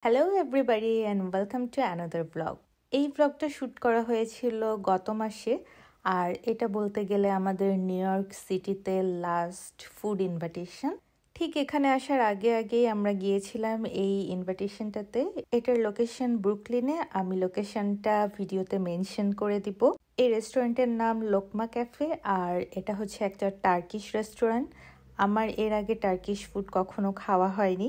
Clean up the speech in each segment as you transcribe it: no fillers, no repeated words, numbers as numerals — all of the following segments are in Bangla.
Hello everybody and welcome to another blog. এই ব্লগটা শ্যুট করা হয়েছিল গত মাসে, আর এটা বলতে গেলে আমাদের নিউ ইয়র্ক সিটিতে লাস্ট ফুড ইনভাইটেশন। ঠিক এখানে আসার আগে আগেই আমরা গিয়েছিলাম এই ইনভাইটেশনটাতে। এটার লোকেশন ব্রুকলিনে, আমি লোকেশনটা ভিডিওতে মেনশন করে দিব। এই রেস্টুরেন্টের নাম লোকমা ক্যাফে, আর এটা হচ্ছে একটা টার্কিশ রেস্টুরেন্ট। আমার এর আগে টার্কিশ ফুড কখনো খাওয়া হয়নি,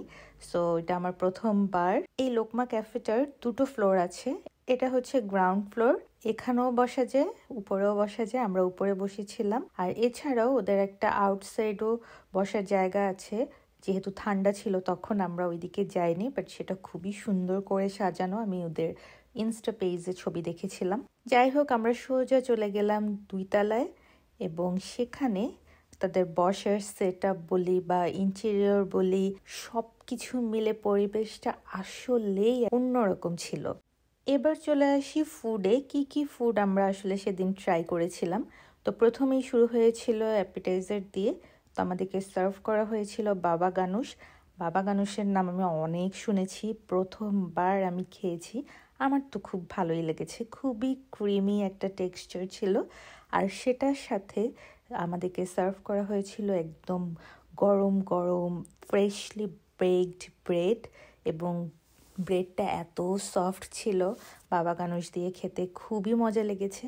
সো এটা আমার প্রথমবার। এই লোকমা ক্যাফেটার দুটো ফ্লোর আছে। এটা হচ্ছে গ্রাউন্ড ফ্লোর, এখানেও বসা যায়, উপরেও বসা যায়। আমরা উপরে বসেছিলাম, আর এছাড়াও ওদের একটা আউটসাইডও বসার জায়গা আছে। যেহেতু ঠান্ডা ছিল তখন আমরা ওইদিকে যাইনি, বাট সেটা খুবই সুন্দর করে সাজানো। আমি ওদের ইনস্টা পেজে ছবি দেখেছিলাম। যাই হোক, আমরা সোজা চলে গেলাম 2 তলায়, এবং সেখানে তাদের বসার সেট আপ বলি বা ইন্টেরিয়র বলি, সব কিছু মিলে পরিবেশটা আসলেই অন্যরকম ছিল। এবার চলে আসি ফুডে। কি ফুড আমরা আসলে সেদিন ট্রাই করেছিলাম। তো প্রথমেই শুরু হয়েছিল অ্যাপিটাইজার দিয়ে। তো আমাদেরকে সার্ভ করা হয়েছিল বাবা গানুশ। বাবা গানুশের নাম আমি অনেক শুনেছি, প্রথমবার আমি খেয়েছি। আমার তো খুব ভালোই লেগেছে, খুবই ক্রিমি একটা টেক্সচার ছিল। আর সেটার সাথে আমাদেরকে সার্ভ করা হয়েছিল একদম গরম গরম ফ্রেশলি বেকড ব্রেড, এবং ব্রেডটা এত সফট ছিল। বাবা গানুশ দিয়ে খেতে খুবই মজা লেগেছে।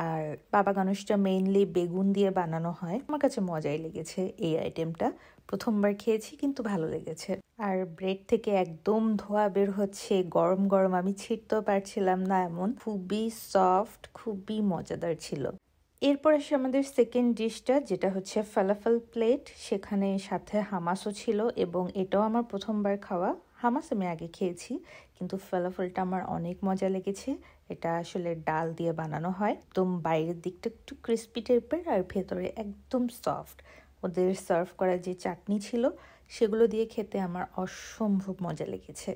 আর বাবা গানুশটা মেইনলি বেগুন দিয়ে বানানো হয়। আমার কাছে মজাই লেগেছে এই আইটেমটা। প্রথমবার খেয়েছি, কিন্তু ভালো লেগেছে। আর ব্রেড থেকে একদম ধোয়া বের হচ্ছে, গরম গরম, আমি ছিঁড়তেও পারছিলাম না এমন। খুবই সফট, খুবই মজাদার ছিল। এরপর আসে আমাদের সেকেন্ড ডিশটা, যেটা হচ্ছে ফালাফল প্লেট। সেখানে সাথে হামাসও ছিল, এবং এটাও আমার প্রথমবার খাওয়া। হামাস আমি আগে খেয়েছি, কিন্তু ফালাফলটা আমার অনেক মজা লেগেছে। এটা আসলে ডাল দিয়ে বানানো হয়, একদম বাইরের দিকটা একটু ক্রিস্পি টাইপের আর ভেতরে একদম সফট। ওদের সার্ভ করা যে চাটনি ছিল সেগুলো দিয়ে খেতে আমার অসম্ভব মজা লেগেছে।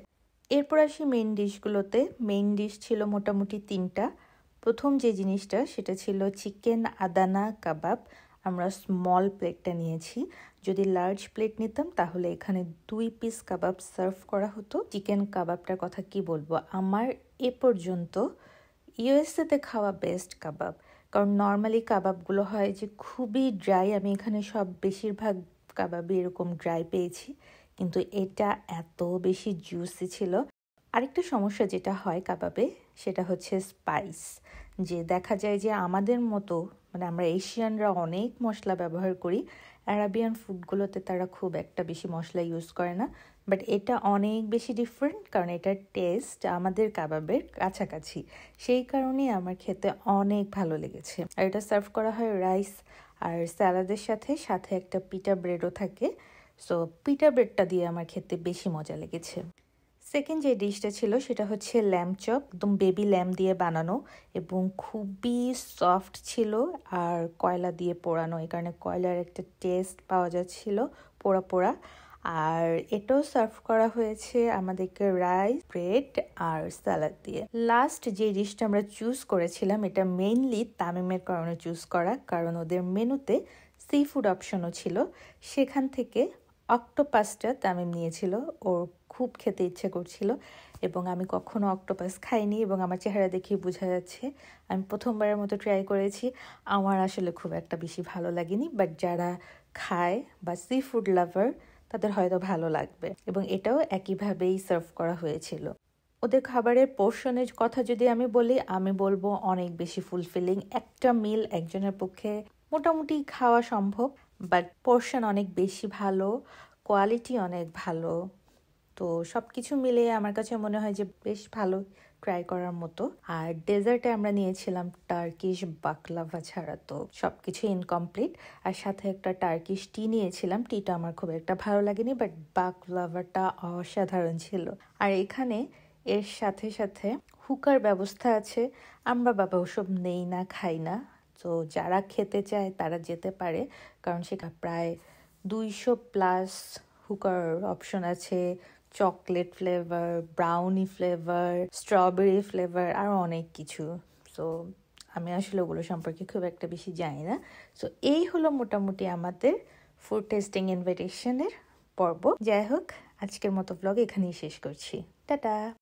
এরপর আসি মেইন ডিশগুলোতে। মেইন ডিশ ছিল মোটামুটি 3টা। প্রথম যে জিনিসটা সেটা ছিল চিকেন আদানা কাবাব। আমরা স্মল প্লেটটা নিয়েছি। যদি লার্জ প্লেট নিতাম তাহলে এখানে 2 পিস কাবাব সার্ভ করা হতো। চিকেন কাবাবটার কথা কি বলবো, আমার এ পর্যন্ত ইউএসএতে খাওয়া বেস্ট কাবাব। কারণ নর্মালি কাবাবগুলো হয় যে খুবই ড্রাই, আমি এখানে সব বেশিরভাগ কাবাবই এরকম ড্রাই পেয়েছি, কিন্তু এটা এত বেশি জুসি ছিল। আরেকটা সমস্যা যেটা হয় কাবাবে, সেটা হচ্ছে স্পাইস। যে দেখা যায় যে আমাদের মতো, মানে আমরা এশিয়ানরা অনেক মশলা ব্যবহার করি, অ্যারাবিয়ান ফুডগুলোতে তারা খুব একটা বেশি মশলা ইউজ করে না। বাট এটা অনেক বেশি ডিফারেন্ট, কারণ এটার টেস্ট আমাদের কাবাবের কাছাকাছি। সেই কারণেই আমার খেতে অনেক ভালো লেগেছে। আর এটা সার্ভ করা হয় রাইস আর স্যালাদের সাথে, সাথে একটা পিটা ব্রেডও থাকে। সো পিটা ব্রেডটা দিয়ে আমার খেতে বেশি মজা লেগেছে। সেকেন্ড যে ডিশটা ছিল সেটা হচ্ছে ল্যাম্ব চপ, একদম বেবি ল্যাম্ব দিয়ে বানানো, এবং খুবই সফট ছিল আর কয়লা দিয়ে পোড়ানো, এই কারণে কয়লার একটা টেস্ট পাওয়া যাচ্ছিল পোড়া পোড়া। আর এটাও সার্ভ করা হয়েছে আমাদেরকে রাইস, ব্রেড আর স্যালাড দিয়ে। লাস্ট যে ডিশটা আমরা চুজ করেছিলাম, এটা মেইনলি তামিমের কারণে চুজ করা, কারণ ওদের মেনুতে সি ফুড অপশনও ছিল। সেখান থেকে অক্টোপাসটা তামিম নিয়েছিল, ওর খুব খেতে ইচ্ছে করছিল, এবং আমি কখনো অক্টোপাস খাইনি, এবং আমার চেহারা দেখেই বোঝা যাচ্ছে আমি প্রথমবারের মতো ট্রাই করেছি। আমার আসলে খুব একটা বেশি ভালো লাগেনি, বাট যারা খায় বা সি ফুড লাভার তাদের হয়তো ভালো লাগবে। এবং এটাও একইভাবেই সার্ভ করা হয়েছিল। ওদের খাবারের পোর্শনের কথা যদি আমি বলি, আমি বলবো অনেক বেশি ফুলফিলিং। একটা মিল একজনের পক্ষে মোটামুটি খাওয়া সম্ভব, বাট পোর্শন অনেক বেশি ভালো, কোয়ালিটি অনেক ভালো। তো সব কিছু মিলিয়ে আমার কাছে মনে হয় যে বেশ ভালো, ট্রাই করার মতো। আর ডেজার্টে আমরা নিয়েছিলাম টার্কিশ বাকলাভা, ছাড়া তো সব কিছু ইনকমপ্লিট। আর সাথে একটা টার্কিশ টি নিয়েছিলাম, টিটা আমার খুব একটা ভালো লাগেনি, বাট বাকলাভাটা অসাধারণ ছিল। আর এখানে এর সাথে সাথে হুকার ব্যবস্থা আছে। আমরা বাবা ওসব নেই না, খাই না। তো যারা খেতে চায় তারা যেতে পারে, কারণ সেখানে প্রায় 200+ হুকার অপশন আছে। Chocolate flavour, brownie flavour, strawberry flavour, আরও অনেক কিছু। সো আমি আসলে ওগুলো সম্পর্কে খুব একটা বেশি জানি না। সো এই হলো মোটামুটি আমাদের ফুড টেস্টিং ইনভিটেশনের পর্ব। যাই হোক, আজকের মতো ব্লগ এখানেই শেষ করছি। টাটা।